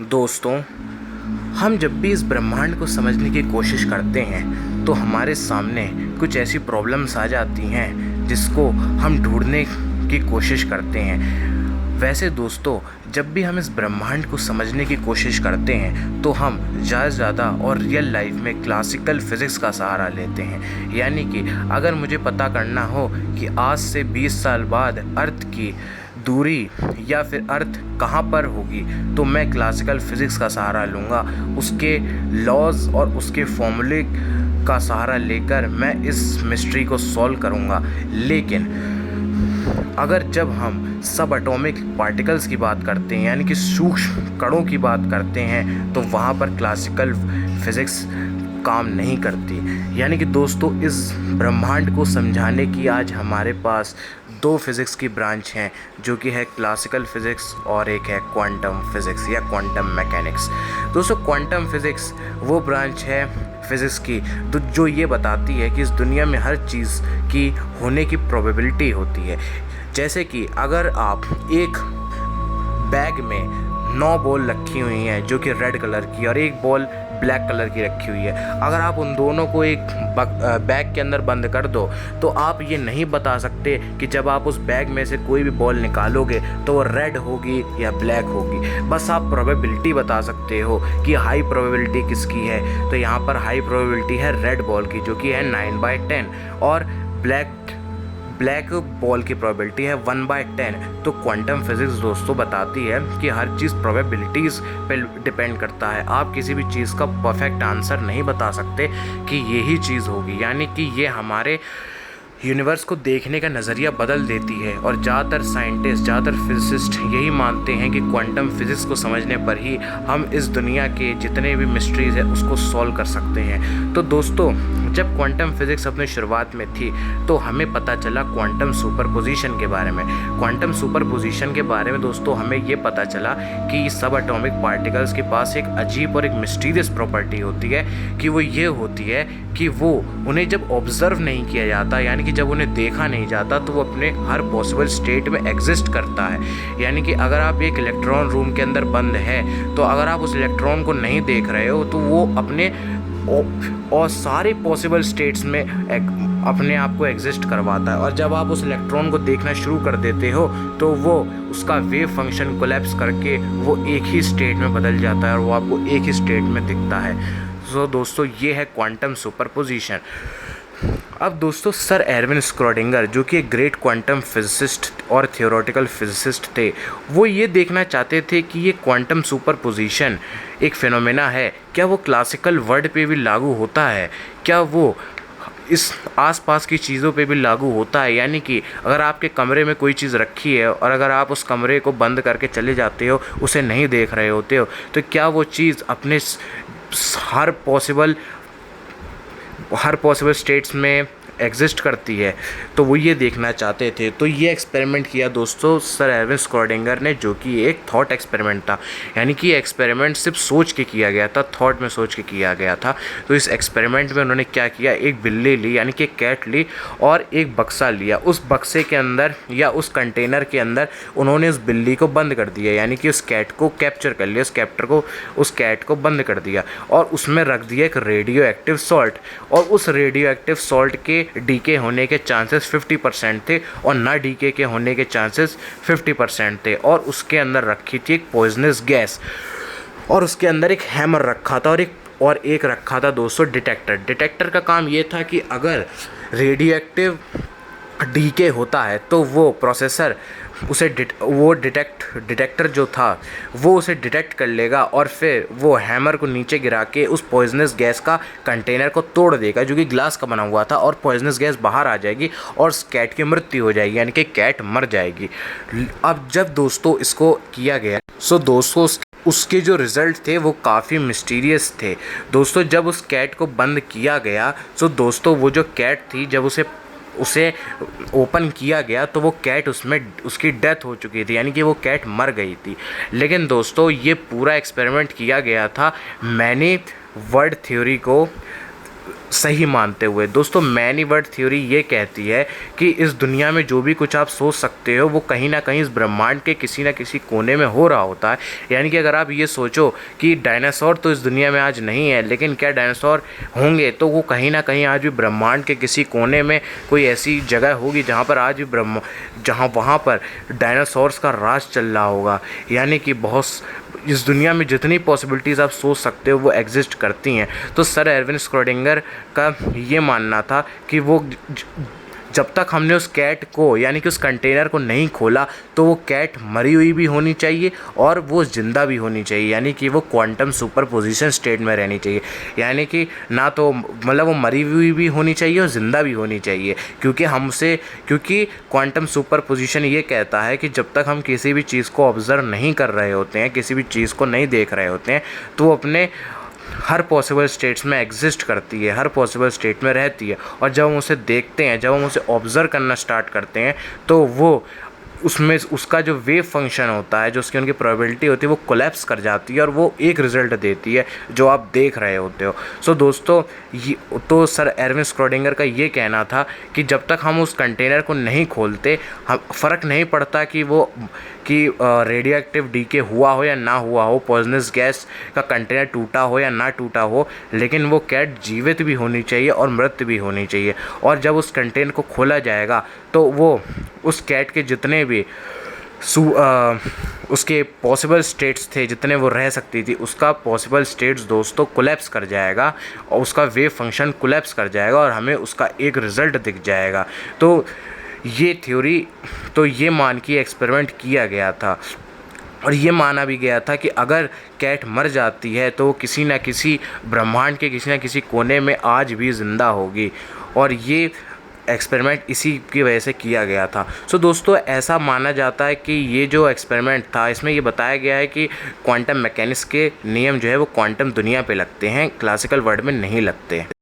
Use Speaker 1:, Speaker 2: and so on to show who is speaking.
Speaker 1: दोस्तों, हम जब भी इस ब्रह्मांड को समझने की कोशिश करते हैं तो हमारे सामने कुछ ऐसी प्रॉब्लम्स आ जाती हैं जिसको हम ढूंढने की कोशिश करते हैं। वैसे दोस्तों, जब भी हम इस ब्रह्मांड को समझने की कोशिश करते हैं तो हम ज़्यादा से ज़्यादा और रियल लाइफ में क्लासिकल फिज़िक्स का सहारा लेते हैं। यानी कि अगर मुझे पता करना हो कि आज से 20 साल बाद अर्थ की दूरी या फिर अर्थ कहाँ पर होगी तो मैं क्लासिकल फिज़िक्स का सहारा लूँगा, उसके लॉज और उसके फॉर्मूले का सहारा लेकर मैं इस मिस्ट्री को सॉल्व करूँगा। लेकिन अगर जब हम सब एटॉमिक पार्टिकल्स की बात करते हैं यानी कि सूक्ष्म कणों की बात करते हैं तो वहाँ पर क्लासिकल फिज़िक्स काम नहीं करती। यानी कि दोस्तों, इस ब्रह्मांड को समझाने की आज हमारे पास दो फिज़िक्स की ब्रांच हैं, जो कि है क्लासिकल फ़िज़िक्स और एक है क्वांटम फ़िज़िक्स या क्वांटम मैकेनिक्स। दोस्तों, क्वांटम फ़िज़िक्स वो ब्रांच है फ़िज़िक्स की जो ये बताती है कि इस दुनिया में हर चीज़ की होने की प्रोबेबिलिटी होती है। जैसे कि अगर आप एक बैग में 9 बॉल रखी हुई हैं जो कि रेड कलर की और एक बॉल ब्लैक कलर की रखी हुई है, अगर आप उन दोनों को एक बैग के अंदर बंद कर दो तो आप ये नहीं बता सकते कि जब आप उस बैग में से कोई भी बॉल निकालोगे तो वो रेड होगी या ब्लैक होगी। बस आप प्रोबेबिलिटी बता सकते हो कि हाई प्रोबेबिलिटी किसकी है। तो यहाँ पर हाई प्रोबेबिलिटी है रेड बॉल की, जो कि है 9/10, और ब्लैक बॉल की प्रोबेबिलिटी है 1/10। तो क्वांटम फिज़िक्स दोस्तों बताती है कि हर चीज़ प्रोबेबिलिटीज़ पे डिपेंड करता है। आप किसी भी चीज़ का परफेक्ट आंसर नहीं बता सकते कि यही चीज़ होगी। यानी कि ये हमारे यूनिवर्स को देखने का नज़रिया बदल देती है और ज़्यादातर साइंटिस्ट, ज़्यादातर फिजिसिस्ट यही मानते हैं कि क्वांटम फिज़िक्स को समझने पर ही हम इस दुनिया के जितने भी मिस्ट्रीज़ हैं उसको सॉल्व कर सकते हैं। तो दोस्तों, जब क्वांटम फिज़िक्स अपनी शुरुआत में थी तो हमें पता चला क्वांटम सुपरपोजिशन के बारे में। क्वांटम सुपरपोजिशन के बारे में दोस्तों हमें ये पता चला कि सब एटॉमिक पार्टिकल्स के पास एक अजीब और एक मिस्टीरियस प्रॉपर्टी होती है कि वो ये होती है कि वो उन्हें जब ऑब्ज़र्व नहीं किया जाता, यानी कि जब उन्हें देखा नहीं जाता, तो वो अपने हर पॉसिबल स्टेट में एग्जिस्ट करता है। यानी कि अगर आप एक इलेक्ट्रॉन रूम के अंदर बंद है तो अगर आप उस इलेक्ट्रॉन को नहीं देख रहे हो तो वो अपने और सारे पॉसिबल स्टेट्स में अपने आप को एग्जिस्ट करवाता है। और जब आप उस इलेक्ट्रॉन को देखना शुरू कर देते हो तो वो उसका वेव फंक्शन कोलैप्स करके वो एक ही स्टेट में बदल जाता है और वो आपको एक ही स्टेट में दिखता है। तो दोस्तों, ये है क्वांटम सुपरपोजिशन। अब दोस्तों, सर एरविन स्क्रोडिंगर, जो कि एक ग्रेट क्वांटम फिजिसिस्ट और थियोरेटिकल फिजिसिस्ट थे, वो ये देखना चाहते थे कि ये क्वांटम सुपरपोजिशन एक फिनोमेना है, क्या वो क्लासिकल वर्ल्ड पे भी लागू होता है, क्या वो इस आसपास की चीज़ों पे भी लागू होता है। यानी कि अगर आपके कमरे में कोई चीज़ रखी है और अगर आप उस कमरे को बंद करके चले जाते हो, उसे नहीं देख रहे होते हो, तो क्या वो चीज़ अपने हर पॉसिबल स्टेट्स में एग्जिस्ट करती है। तो वो ये देखना चाहते थे। तो ये एक्सपेरिमेंट किया दोस्तों सर एरविन स्क्रोडिंगर ने, जो कि एक थॉट एक्सपेरिमेंट था। यानी कि एक्सपेरिमेंट सिर्फ सोच के किया गया था, थॉट में सोच के किया गया था। तो इस एक्सपेरिमेंट में उन्होंने क्या किया, एक बिल्ली ली, यानी कि कैट ली, और एक बक्सा लिया। उस बक्से के अंदर या उस कंटेनर के अंदर उन्होंने उस बिल्ली को बंद कर दिया, यानी कि उस कैट को कैप्चर कर लिया, उस कैट को बंद कर दिया, और उसमें रख दिया एक रेडियो एक्टिव सॉल्ट। और उस रेडियो एक्टिव सॉल्ट के डीके होने के चांसेस 50% थे और ना डीके के होने के चांसेस 50% थे। और उसके अंदर रखी थी एक पॉइजनस गैस, और उसके अंदर एक हैमर रखा था और एक रखा था दोस्तों डिटेक्टर। डिटेक्टर का काम ये था कि अगर रेडियो एक्टिव डीके होता है तो वो प्रोसेसर उसे डिटेक्टर जो था वो उसे डिटेक्ट कर लेगा और फिर वो हैमर को नीचे गिरा के उस पॉइजनस गैस का कंटेनर को तोड़ देगा, जो कि ग्लास का बना हुआ था, और पॉइजनस गैस बाहर आ जाएगी और कैट की मृत्यु हो जाएगी, यानी कि कैट मर जाएगी। अब जब दोस्तों इसको किया गया सो दोस्तों उसके जो रिज़ल्ट थे वो काफ़ी मिस्टीरियस थे। दोस्तों, जब उस कैट को बंद किया गया सो दोस्तों वो जो कैट थी, जब उसे ओपन किया गया तो वो कैट उसकी डेथ हो चुकी थी, यानी कि वो कैट मर गई थी। लेकिन दोस्तों, ये पूरा एक्सपेरिमेंट किया गया था मैनी वर्ड थ्योरी को सही मानते हुए। दोस्तों मैनी वर्ड थ्योरी ये कहती है कि इस दुनिया में जो भी कुछ आप सोच सकते हो वो कहीं ना कहीं इस ब्रह्मांड के किसी न किसी कोने में हो रहा होता है। यानी कि अगर आप ये सोचो कि डायनासोर तो इस दुनिया में आज नहीं है, लेकिन क्या डायनासोर होंगे तो वो कहीं ना कहीं आज भी ब्रह्मांड के किसी कोने में कोई ऐसी जगह होगी जहाँ पर आज भी वहाँ पर डायनासोर्स का राज चल रहा होगा। यानी कि बहुत इस दुनिया में जितनी पॉसिबिलिटीज़ आप सोच सकते हो वो एग्जिस्ट करती हैं। तो सर एरविन स्क्रोडिंगर का ये मानना था कि वो जब तक हमने उस कैट को यानी कि उस कंटेनर को नहीं खोला तो वो कैट मरी हुई भी होनी चाहिए और वो ज़िंदा भी होनी चाहिए, यानी कि वो क्वांटम सुपरपोजिशन स्टेट में रहनी चाहिए। यानी कि ना तो मतलब वो मरी हुई भी होनी चाहिए और ज़िंदा भी होनी चाहिए, क्योंकि क्वांटम सुपरपोजिशन ये कहता है कि जब तक हम किसी भी चीज़ को ऑब्ज़र्व नहीं कर रहे होते हैं, किसी भी चीज़ को नहीं देख रहे होते हैं, तो वो अपने हर पॉसिबल स्टेट्स में एग्जिस्ट करती है, हर पॉसिबल स्टेट में रहती है। और जब हम उसे देखते हैं, जब हम उसे ऑब्ज़र्व करना स्टार्ट करते हैं तो वो उसमें उसका जो वेव फंक्शन होता है, जो उसकी उनकी प्रोबेबिलिटी होती है, वो कोलैप्स कर जाती है और वो एक रिज़ल्ट देती है जो आप देख रहे होते हो। सो दोस्तों ये तो सर एरविन स्क्रोडिंगर का ये कहना था कि जब तक हम उस कंटेनर को नहीं खोलते, हम फ़र्क नहीं पड़ता कि वो रेडियो एक्टिव डीके हुआ हो या ना हुआ हो, पॉइजनस गैस का कंटेनर टूटा हो या ना टूटा हो, लेकिन वो कैट जीवित भी होनी चाहिए और मृत भी होनी चाहिए। और जब उस कंटेनर को खोला जाएगा तो वो उस कैट के जितने भी उसके पॉसिबल स्टेट्स थे, जितने वो रह सकती थी, उसका पॉसिबल स्टेट्स दोस्तों कोलैप्स कर जाएगा और उसका वेव फंक्शन कोलैप्स कर जाएगा और हमें उसका एक रिज़ल्ट दिख जाएगा। तो ये थ्योरी तो ये मान के एक्सपेरिमेंट किया गया था और ये माना भी गया था कि अगर कैट मर जाती है तो किसी न किसी ब्रह्मांड के किसी न किसी कोने में आज भी ज़िंदा होगी, और ये एक्सपेरिमेंट इसी की वजह से किया गया था। सो दोस्तों ऐसा माना जाता है कि ये जो एक्सपेरिमेंट था इसमें ये बताया गया है कि क्वांटम मैकेनिक्स के नियम जो है वो क्वांटम दुनिया पे लगते हैं, क्लासिकल वर्ल्ड में नहीं लगते।